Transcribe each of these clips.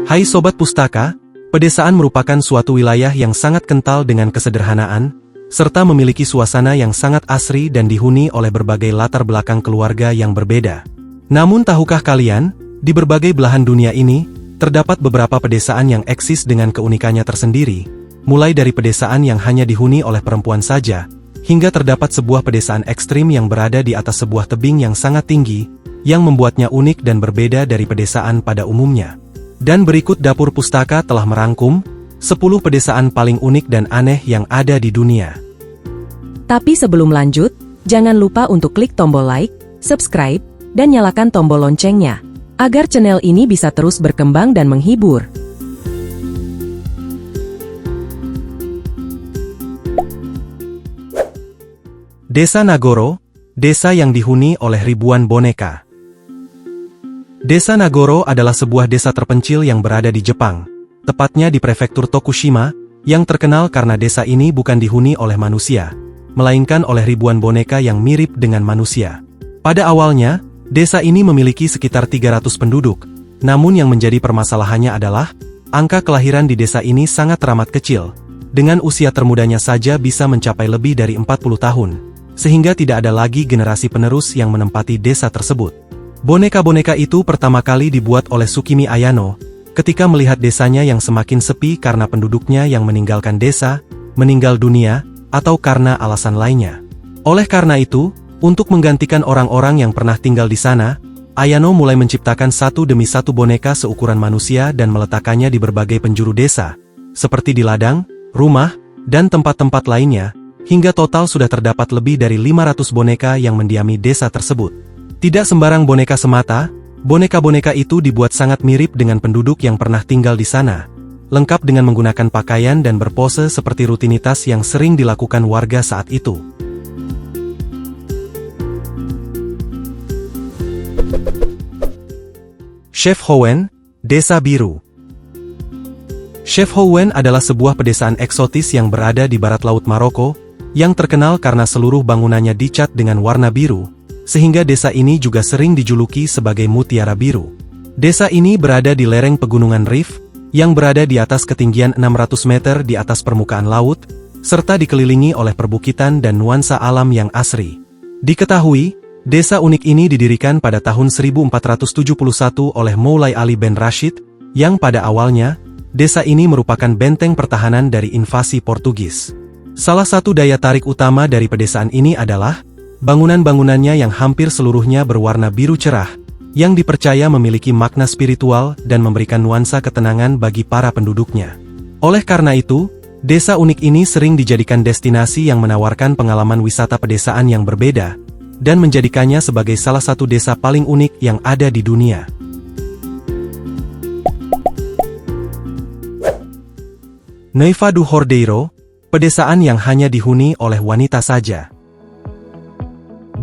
Hai Sobat Pustaka, pedesaan merupakan suatu wilayah yang sangat kental dengan kesederhanaan, serta memiliki suasana yang sangat asri dan dihuni oleh berbagai latar belakang keluarga yang berbeda. Namun tahukah kalian, di berbagai belahan dunia ini, terdapat beberapa pedesaan yang eksis dengan keunikannya tersendiri, mulai dari pedesaan yang hanya dihuni oleh perempuan saja, hingga terdapat sebuah pedesaan ekstrim yang berada di atas sebuah tebing yang sangat tinggi, yang membuatnya unik dan berbeda dari pedesaan pada umumnya. Dan berikut Dapur Pustaka telah merangkum 10 pedesaan paling unik dan aneh yang ada di dunia. Tapi sebelum lanjut, jangan lupa untuk klik tombol like, subscribe, dan nyalakan tombol loncengnya, agar channel ini bisa terus berkembang dan menghibur. Desa Nagoro, desa yang dihuni oleh ribuan boneka. Desa Nagoro adalah sebuah desa terpencil yang berada di Jepang, tepatnya di prefektur Tokushima, yang terkenal karena desa ini bukan dihuni oleh manusia, melainkan oleh ribuan boneka yang mirip dengan manusia. Pada awalnya, desa ini memiliki sekitar 300 penduduk, namun yang menjadi permasalahannya adalah, angka kelahiran di desa ini sangat teramat kecil, dengan usia termudanya saja bisa mencapai lebih dari 40 tahun, sehingga tidak ada lagi generasi penerus yang menempati desa tersebut. Boneka-boneka itu pertama kali dibuat oleh Tsukimi Ayano, ketika melihat desanya yang semakin sepi karena penduduknya yang meninggalkan desa, meninggal dunia, atau karena alasan lainnya. Oleh karena itu, untuk menggantikan orang-orang yang pernah tinggal di sana, Ayano mulai menciptakan satu demi satu boneka seukuran manusia dan meletakkannya di berbagai penjuru desa, seperti di ladang, rumah, dan tempat-tempat lainnya, hingga total sudah terdapat lebih dari 500 boneka yang mendiami desa tersebut. Tidak sembarang boneka semata, boneka-boneka itu dibuat sangat mirip dengan penduduk yang pernah tinggal di sana, lengkap dengan menggunakan pakaian dan berpose seperti rutinitas yang sering dilakukan warga saat itu. Chef Howen, Desa Biru. Chef Howen adalah sebuah pedesaan eksotis yang berada di barat laut Maroko, yang terkenal karena seluruh bangunannya dicat dengan warna biru, sehingga desa ini juga sering dijuluki sebagai Mutiara Biru. Desa ini berada di lereng pegunungan Rif, yang berada di atas ketinggian 600 meter di atas permukaan laut, serta dikelilingi oleh perbukitan dan nuansa alam yang asri. Diketahui, desa unik ini didirikan pada tahun 1471 oleh Moulay Ali Ben Rashid, yang pada awalnya, desa ini merupakan benteng pertahanan dari invasi Portugis. Salah satu daya tarik utama dari pedesaan ini adalah bangunan-bangunannya yang hampir seluruhnya berwarna biru cerah, yang dipercaya memiliki makna spiritual dan memberikan nuansa ketenangan bagi para penduduknya. Oleh karena itu, desa unik ini sering dijadikan destinasi yang menawarkan pengalaman wisata pedesaan yang berbeda, dan menjadikannya sebagai salah satu desa paling unik yang ada di dunia. Neiva do Rodeiro, pedesaan yang hanya dihuni oleh wanita saja.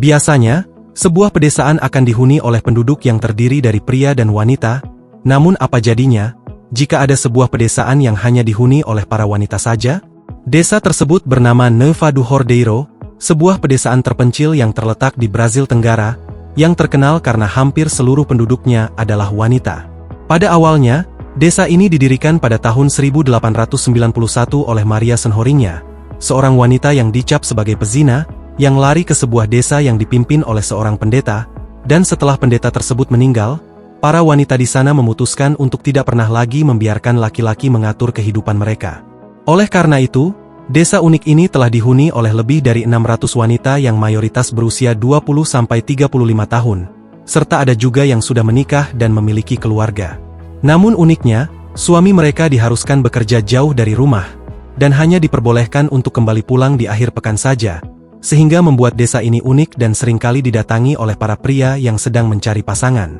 Biasanya, sebuah pedesaan akan dihuni oleh penduduk yang terdiri dari pria dan wanita, namun apa jadinya, jika ada sebuah pedesaan yang hanya dihuni oleh para wanita saja? Desa tersebut bernama Neiva do Rodeiro, sebuah pedesaan terpencil yang terletak di Brazil Tenggara, yang terkenal karena hampir seluruh penduduknya adalah wanita. Pada awalnya, desa ini didirikan pada tahun 1891 oleh Maria Senhorinha, seorang wanita yang dicap sebagai pezina, yang lari ke sebuah desa yang dipimpin oleh seorang pendeta, dan setelah pendeta tersebut meninggal, para wanita di sana memutuskan untuk tidak pernah lagi membiarkan laki-laki mengatur kehidupan mereka. Oleh karena itu, desa unik ini telah dihuni oleh lebih dari 600 wanita yang mayoritas berusia 20-35 tahun, serta ada juga yang sudah menikah dan memiliki keluarga. Namun uniknya, suami mereka diharuskan bekerja jauh dari rumah, dan hanya diperbolehkan untuk kembali pulang di akhir pekan saja, sehingga membuat desa ini unik dan seringkali didatangi oleh para pria yang sedang mencari pasangan.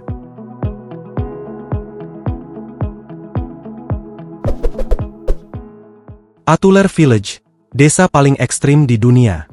Atuler Village, desa paling ekstrim di dunia.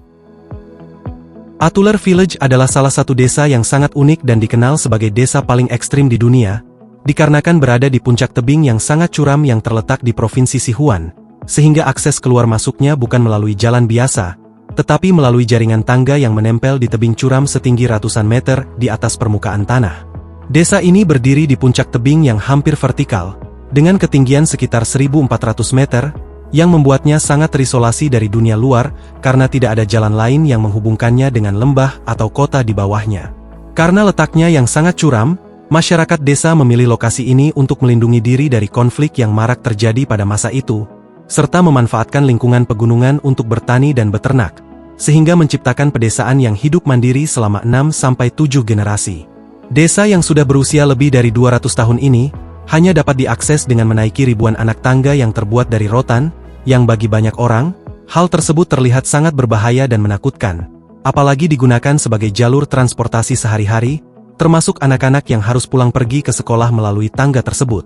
Atuler Village adalah salah satu desa yang sangat unik dan dikenal sebagai desa paling ekstrim di dunia, dikarenakan berada di puncak tebing yang sangat curam yang terletak di Provinsi Sichuan, sehingga akses keluar masuknya bukan melalui jalan biasa, tetapi melalui jaringan tangga yang menempel di tebing curam setinggi ratusan meter di atas permukaan tanah. Desa ini berdiri di puncak tebing yang hampir vertikal, dengan ketinggian sekitar 1.400 meter, yang membuatnya sangat terisolasi dari dunia luar karena tidak ada jalan lain yang menghubungkannya dengan lembah atau kota di bawahnya. Karena letaknya yang sangat curam, masyarakat desa memilih lokasi ini untuk melindungi diri dari konflik yang marak terjadi pada masa itu, serta memanfaatkan lingkungan pegunungan untuk bertani dan beternak, sehingga menciptakan pedesaan yang hidup mandiri selama 6-7 generasi. Desa yang sudah berusia lebih dari 200 tahun ini, hanya dapat diakses dengan menaiki ribuan anak tangga yang terbuat dari rotan, yang bagi banyak orang, hal tersebut terlihat sangat berbahaya dan menakutkan, apalagi digunakan sebagai jalur transportasi sehari-hari, termasuk anak-anak yang harus pulang pergi ke sekolah melalui tangga tersebut.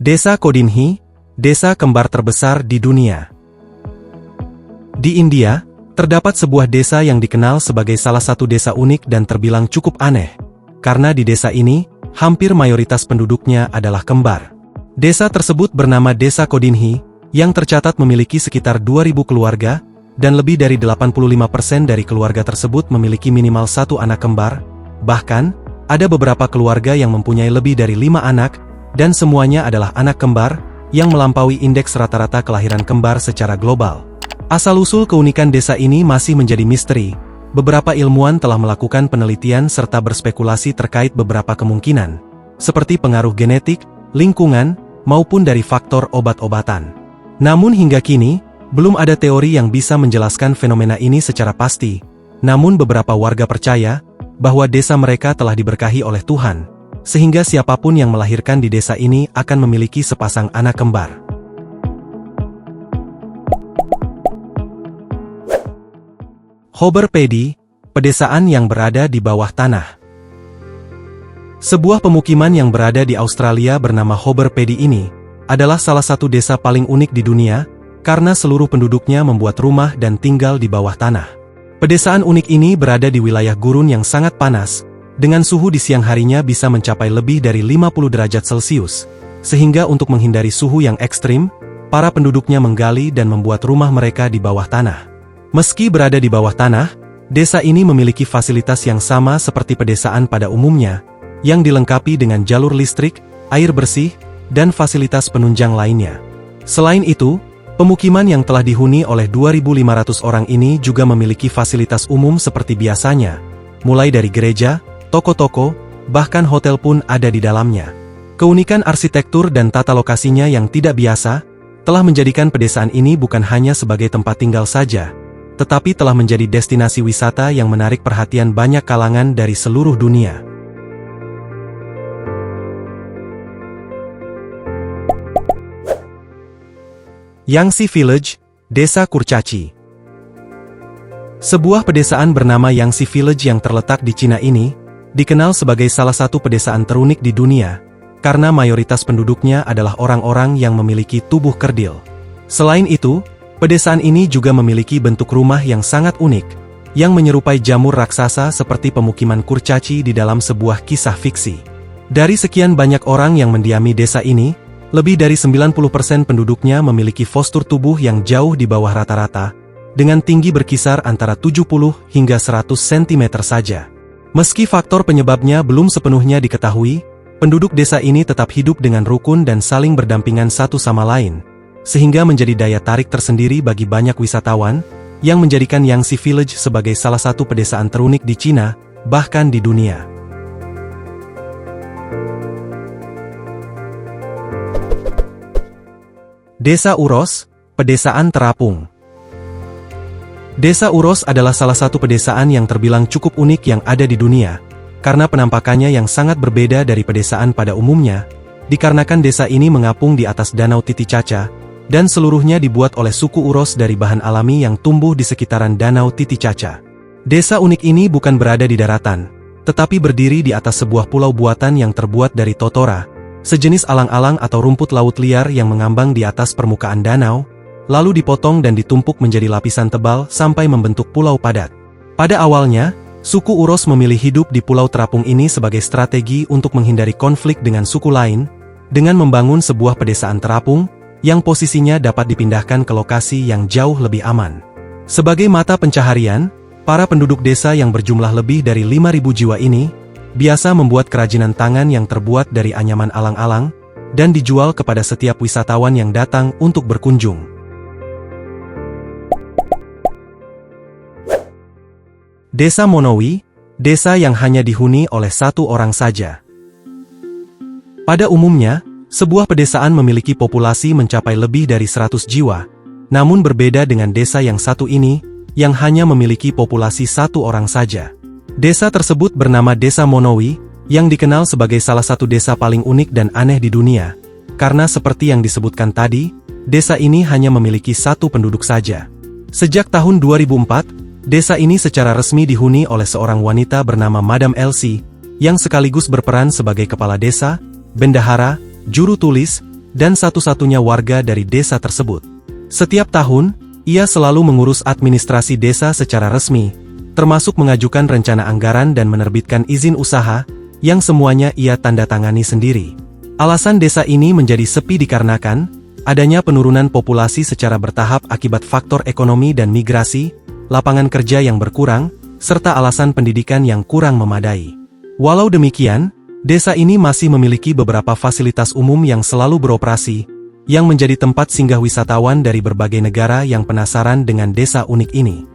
Desa Kodinhi, desa kembar terbesar di dunia. Di India, terdapat sebuah desa yang dikenal sebagai salah satu desa unik dan terbilang cukup aneh, karena di desa ini, hampir mayoritas penduduknya adalah kembar. Desa tersebut bernama Desa Kodinhi, yang tercatat memiliki sekitar 2.000 keluarga, dan lebih dari 85% dari keluarga tersebut memiliki minimal satu anak kembar. Bahkan, ada beberapa keluarga yang mempunyai lebih dari 5 anak, dan semuanya adalah anak kembar, yang melampaui indeks rata-rata kelahiran kembar secara global. Asal-usul keunikan desa ini masih menjadi misteri. Beberapa ilmuwan telah melakukan penelitian serta berspekulasi terkait beberapa kemungkinan, seperti pengaruh genetik, lingkungan, maupun dari faktor obat-obatan. Namun hingga kini, belum ada teori yang bisa menjelaskan fenomena ini secara pasti. Namun beberapa warga percaya bahwa desa mereka telah diberkahi oleh Tuhan, sehingga siapapun yang melahirkan di desa ini akan memiliki sepasang anak kembar. Hobber Pedy, pedesaan yang berada di bawah tanah. Sebuah pemukiman yang berada di Australia bernama Hobber Pedy ini, adalah salah satu desa paling unik di dunia, karena seluruh penduduknya membuat rumah dan tinggal di bawah tanah. Pedesaan unik ini berada di wilayah gurun yang sangat panas, dengan suhu di siang harinya bisa mencapai lebih dari 50 derajat Celcius, sehingga untuk menghindari suhu yang ekstrim, para penduduknya menggali dan membuat rumah mereka di bawah tanah. Meski berada di bawah tanah, desa ini memiliki fasilitas yang sama seperti pedesaan pada umumnya, yang dilengkapi dengan jalur listrik, air bersih, dan fasilitas penunjang lainnya. Selain itu, pemukiman yang telah dihuni oleh 2.500 orang ini juga memiliki fasilitas umum seperti biasanya, mulai dari gereja, toko-toko, bahkan hotel pun ada di dalamnya. Keunikan arsitektur dan tata lokasinya yang tidak biasa, telah menjadikan pedesaan ini bukan hanya sebagai tempat tinggal saja, tetapi telah menjadi destinasi wisata yang menarik perhatian banyak kalangan dari seluruh dunia. Yangtze Village, Desa Kurcaci. Sebuah pedesaan bernama Yangtze Village yang terletak di Cina ini, dikenal sebagai salah satu pedesaan terunik di dunia, karena mayoritas penduduknya adalah orang-orang yang memiliki tubuh kerdil. Selain itu, pedesaan ini juga memiliki bentuk rumah yang sangat unik, yang menyerupai jamur raksasa seperti pemukiman kurcaci di dalam sebuah kisah fiksi. Dari sekian banyak orang yang mendiami desa ini, lebih dari 90% penduduknya memiliki postur tubuh yang jauh di bawah rata-rata, dengan tinggi berkisar antara 70 hingga 100 cm saja. Meski faktor penyebabnya belum sepenuhnya diketahui, penduduk desa ini tetap hidup dengan rukun dan saling berdampingan satu sama lain, sehingga menjadi daya tarik tersendiri bagi banyak wisatawan, yang menjadikan Yangtze Village sebagai salah satu pedesaan terunik di Cina, bahkan di dunia. Desa Uros, pedesaan terapung. Desa Uros adalah salah satu pedesaan yang terbilang cukup unik yang ada di dunia, karena penampakannya yang sangat berbeda dari pedesaan pada umumnya, dikarenakan desa ini mengapung di atas Danau Titicaca, dan seluruhnya dibuat oleh suku Uros dari bahan alami yang tumbuh di sekitaran Danau Titicaca. Desa unik ini bukan berada di daratan, tetapi berdiri di atas sebuah pulau buatan yang terbuat dari totora, sejenis alang-alang atau rumput laut liar yang mengambang di atas permukaan danau, lalu dipotong dan ditumpuk menjadi lapisan tebal sampai membentuk pulau padat. Pada awalnya, suku Uros memilih hidup di pulau terapung ini sebagai strategi untuk menghindari konflik dengan suku lain, dengan membangun sebuah pedesaan terapung, yang posisinya dapat dipindahkan ke lokasi yang jauh lebih aman. Sebagai mata pencaharian, Para penduduk desa yang berjumlah lebih dari 5.000 jiwa ini, biasa membuat kerajinan tangan yang terbuat dari anyaman alang-alang, dan dijual kepada setiap wisatawan yang datang untuk berkunjung. Desa Monowi, desa yang hanya dihuni oleh satu orang saja. Pada umumnya, sebuah pedesaan memiliki populasi mencapai lebih dari 100 jiwa, namun berbeda dengan desa yang satu ini, yang hanya memiliki populasi satu orang saja. Desa tersebut bernama Desa Monowi, yang dikenal sebagai salah satu desa paling unik dan aneh di dunia, karena seperti yang disebutkan tadi, desa ini hanya memiliki satu penduduk saja. Sejak tahun 2004, desa ini secara resmi dihuni oleh seorang wanita bernama Madam Elsie, yang sekaligus berperan sebagai kepala desa, bendahara, juru tulis, dan satu-satunya warga dari desa tersebut. Setiap tahun, ia selalu mengurus administrasi desa secara resmi, termasuk mengajukan rencana anggaran dan menerbitkan izin usaha, yang semuanya ia tanda tangani sendiri. Alasan desa ini menjadi sepi dikarenakan adanya penurunan populasi secara bertahap akibat faktor ekonomi dan migrasi, lapangan kerja yang berkurang, serta alasan pendidikan yang kurang memadai. Walau demikian, desa ini masih memiliki beberapa fasilitas umum yang selalu beroperasi, yang menjadi tempat singgah wisatawan dari berbagai negara yang penasaran dengan desa unik ini.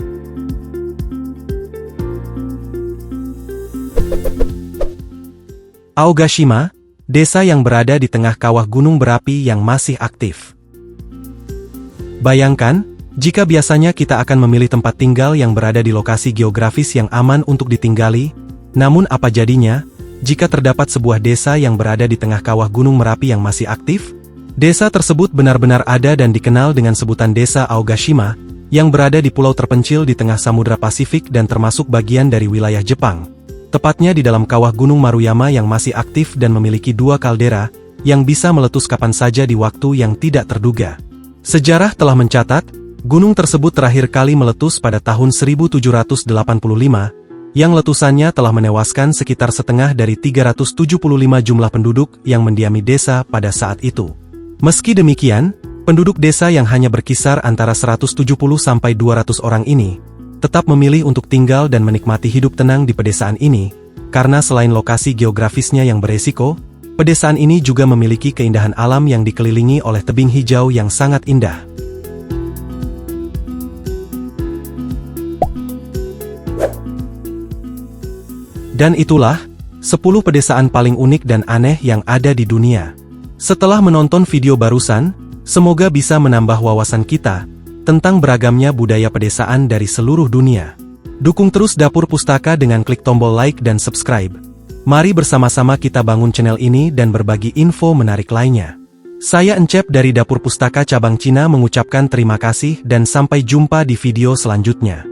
Aogashima, desa yang berada di tengah kawah gunung berapi yang masih aktif. Bayangkan, jika biasanya kita akan memilih tempat tinggal yang berada di lokasi geografis yang aman untuk ditinggali, namun apa jadinya, jika terdapat sebuah desa yang berada di tengah kawah gunung Merapi yang masih aktif? Desa tersebut benar-benar ada dan dikenal dengan sebutan Desa Aogashima, yang berada di pulau terpencil di tengah Samudra Pasifik dan termasuk bagian dari wilayah Jepang. Tepatnya di dalam kawah Gunung Maruyama yang masih aktif dan memiliki dua kaldera, yang bisa meletus kapan saja di waktu yang tidak terduga. Sejarah telah mencatat, gunung tersebut terakhir kali meletus pada tahun 1785, yang letusannya telah menewaskan sekitar setengah dari 375 jumlah penduduk yang mendiami desa pada saat itu. Meski demikian, penduduk desa yang hanya berkisar antara 170 sampai 200 orang ini, tetap memilih untuk tinggal dan menikmati hidup tenang di pedesaan ini, karena selain lokasi geografisnya yang beresiko, pedesaan ini juga memiliki keindahan alam yang dikelilingi oleh tebing hijau yang sangat indah. Dan itulah, 10 pedesaan paling unik dan aneh yang ada di dunia. Setelah menonton video barusan, semoga bisa menambah wawasan kita tentang beragamnya budaya pedesaan dari seluruh dunia. Dukung terus Dapur Pustaka dengan klik tombol like dan subscribe. Mari bersama-sama kita bangun channel ini dan berbagi info menarik lainnya. Saya Encep dari Dapur Pustaka Cabang Cina mengucapkan terima kasih dan sampai jumpa di video selanjutnya.